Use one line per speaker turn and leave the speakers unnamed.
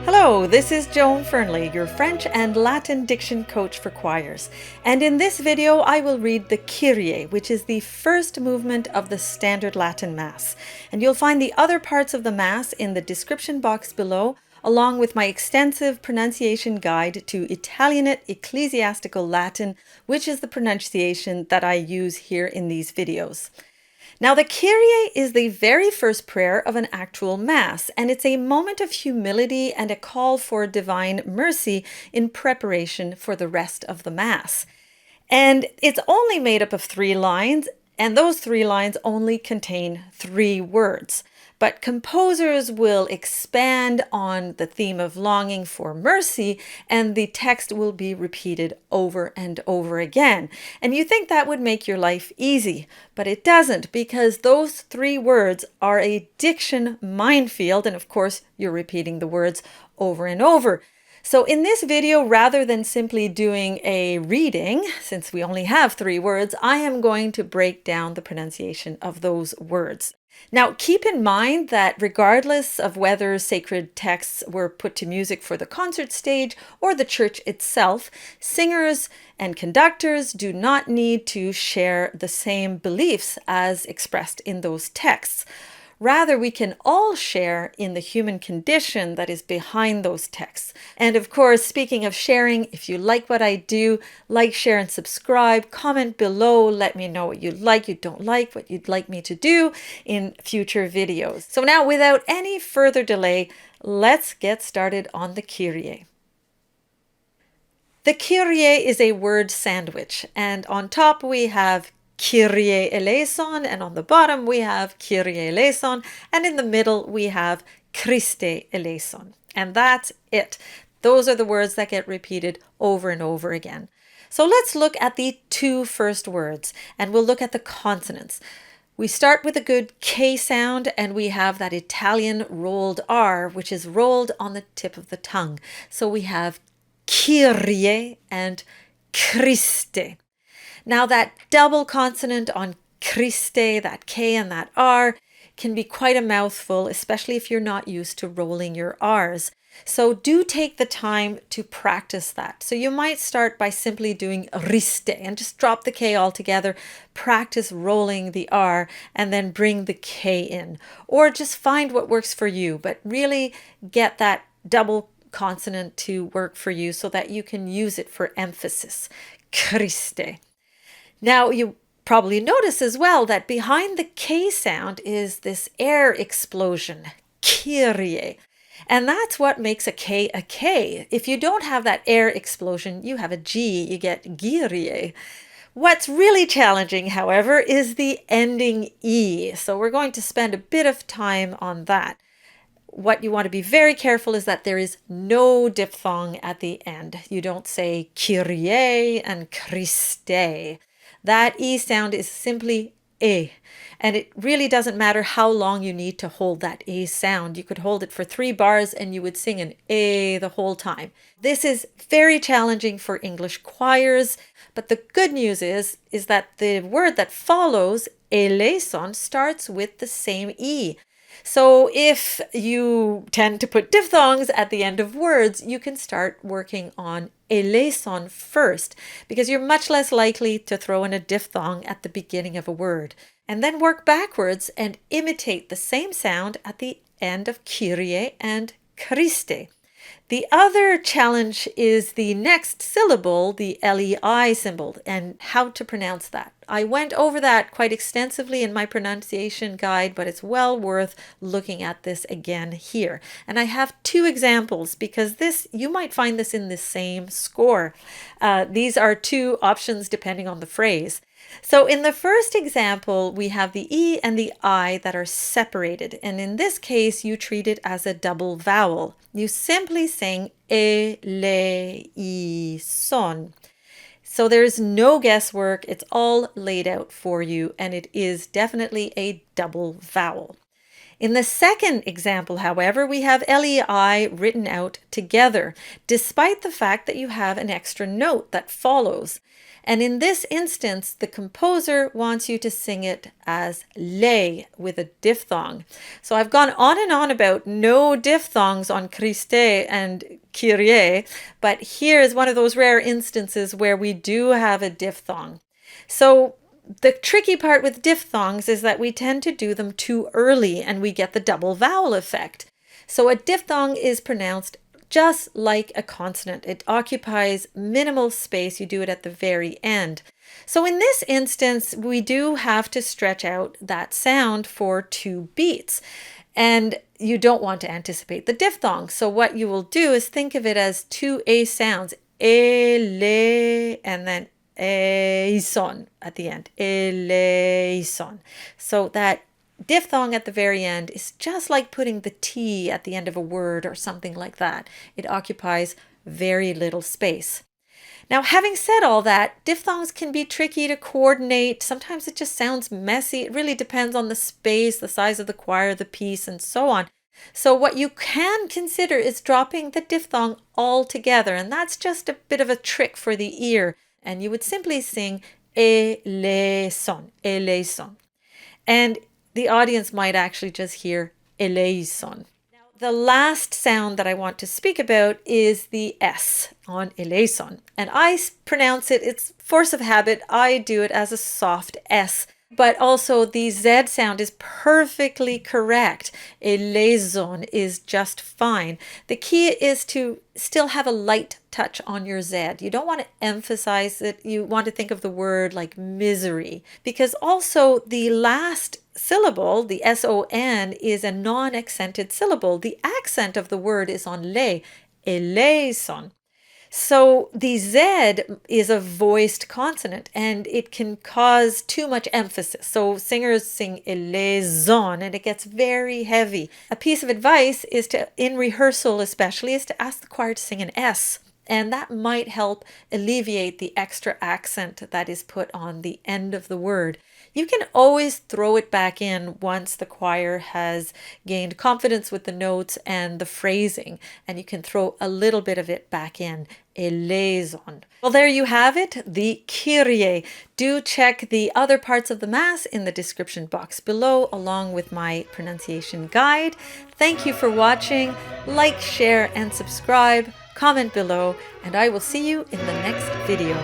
Hello, this is Joan Fernley, your French and Latin diction coach for choirs. And in this video, I will read the Kyrie, which is the first movement of the standard Latin Mass. And you'll find the other parts of the Mass in the description box below, along with my extensive pronunciation guide to Italianate Ecclesiastical Latin, which is the pronunciation that I use here in these videos. Now, the Kyrie is the very first prayer of an actual Mass, and it's a moment of humility and a call for divine mercy in preparation for the rest of the Mass. And it's only made up of 3 lines, and those 3 lines only contain 3 words. But composers will expand on the theme of longing for mercy, and the text will be repeated over and over again. And you think that would make your life easy, but it doesn't, because those 3 words are a diction minefield, and of course you're repeating the words over and over. So in this video, rather than simply doing a reading, since we only have 3 words, I am going to break down the pronunciation of those words. Now, keep in mind that regardless of whether sacred texts were put to music for the concert stage or the church itself, singers and conductors do not need to share the same beliefs as expressed in those texts. Rather, we can all share in the human condition that is behind those texts. And of course, speaking of sharing, if you like what I do, like, share, and subscribe. Comment below. Let me know what you don't like, what you'd like me to do in future videos. So now, without any further delay, let's get started on the Kyrie. The Kyrie is a word sandwich, and on top we have Kyrie eleison, and on the bottom we have Kyrie eleison, and in the middle we have Christe eleison. And that's it. Those are the words that get repeated over and over again. So let's look at the 2 first words, and we'll look at the consonants. We start with a good K sound, and we have that Italian rolled R, which is rolled on the tip of the tongue. So we have Kyrie and Christe. Now, that double consonant on Christe, that K and that R, can be quite a mouthful, especially if you're not used to rolling your R's. So do take the time to practice that. So you might start by simply doing riste and just drop the K altogether, practice rolling the R, and then bring the K in. Or just find what works for you, but really get that double consonant to work for you so that you can use it for emphasis. Christe. Now, you probably notice as well that behind the K sound is this air explosion, Kyrie. And that's what makes a K a K. If you don't have that air explosion, you have a G, you get Kyrie. What's really challenging, however, is the ending E. So we're going to spend a bit of time on that. What you want to be very careful is that there is no diphthong at the end. You don't say Kyrie and Christe. That E sound is simply E, and it really doesn't matter how long you need to hold that E sound. You could hold it for 3 bars and you would sing an E the whole time. This is very challenging for English choirs, but the good news is that the word that follows, eleison, starts with the same E. So if you tend to put diphthongs at the end of words, you can start working on eleison first, because you're much less likely to throw in a diphthong at the beginning of a word. And then work backwards and imitate the same sound at the end of Kyrie and Christe. The other challenge is the next syllable, the LEI symbol, and how to pronounce that. I went over that quite extensively in my pronunciation guide, but it's well worth looking at this again here. And I have 2 examples, because you might find this in the same score. These are 2 options depending on the phrase. So in the first example, we have the E and the I that are separated. And in this case, you treat it as a double vowel. You simply sing eleison. So there's no guesswork. It's all laid out for you, and it is definitely a double vowel. In the second example, however, we have LEI written out together, despite the fact that you have an extra note that follows. And in this instance, the composer wants you to sing it as lei with a diphthong. So I've gone on and on about no diphthongs on Christe and Kyrie, but here is one of those rare instances where we do have a diphthong. So the tricky part with diphthongs is that we tend to do them too early and we get the double vowel effect. So a diphthong is pronounced just like a consonant. It occupies minimal space. You do it at the very end. So in this instance, we do have to stretch out that sound for 2 beats. And you don't want to anticipate the diphthong. So what you will do is think of it as 2 A sounds. Ele, and then eleison at the end. Eleison. So that diphthong at the very end is just like putting the T at the end of a word or something like that. It occupies very little space. Now, having said all that, diphthongs can be tricky to coordinate. Sometimes it just sounds messy. It really depends on the space, the size of the choir, the piece, and so on. So what you can consider is dropping the diphthong altogether, and that's just a bit of a trick for the ear. And you would simply sing eleison, eleison. And the audience might actually just hear eleison. Now, the last sound that I want to speak about is the S on eleison. And I pronounce it, it's force of habit, I do it as a soft S. But also the Z sound is perfectly correct. Eleison is just fine. The key is to still have a light touch on your Z. You don't want to emphasize it. You want to think of the word like misery, because also the last syllable, the S-O-N, is a non-accented syllable. The accent of the word is on le, eleison. So the Z is a voiced consonant and it can cause too much emphasis. So singers sing eleison and it gets very heavy. A piece of advice is to, in rehearsal especially, is to ask the choir to sing an S. And that might help alleviate the extra accent that is put on the end of the word. You can always throw it back in once the choir has gained confidence with the notes and the phrasing, and you can throw a little bit of it back in. Eleison. Well, there you have it, the Kyrie. Do check the other parts of the Mass in the description box below, along with my pronunciation guide. Thank you for watching. Like, share, and subscribe. Comment below, and I will see you in the next video.